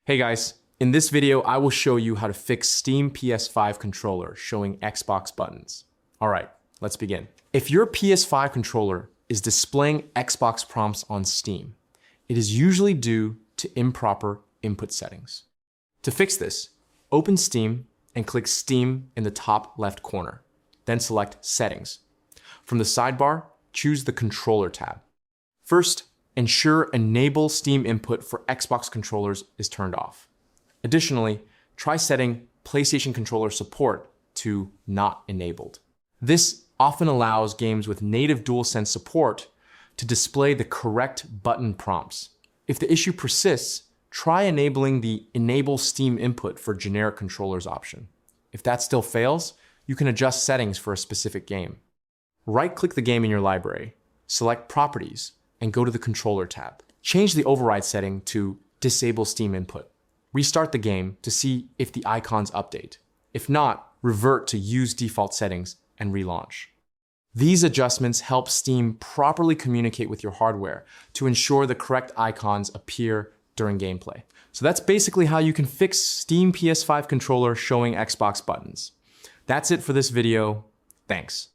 Hey guys, in this video, I will show you how to fix Steam PS5 controller showing Xbox buttons. All right, let's begin. If your PS5 controller is displaying Xbox prompts on Steam, it is usually due to improper input settings. To fix this, open Steam and click Steam in the top left corner. Then select Settings. From the sidebar, choose the Controller tab. First, ensure Enable Steam Input for Xbox controllers is turned off. Additionally, try setting PlayStation controller support to Not Enabled. This often allows games with native DualSense support to display the correct button prompts. If the issue persists, try enabling the Enable Steam Input for generic controllers option. If that still fails, you can adjust settings for a specific game. Right-click the game in your library, select Properties, and go to the Controller tab. Change the override setting to Disable Steam Input. Restart the game to see if the icons update. If not, revert to Use Default Settings and relaunch. These adjustments help Steam properly communicate with your hardware to ensure the correct icons appear during gameplay. So that's basically how you can fix Steam PS5 controller showing Xbox buttons. That's it for this video. Thanks.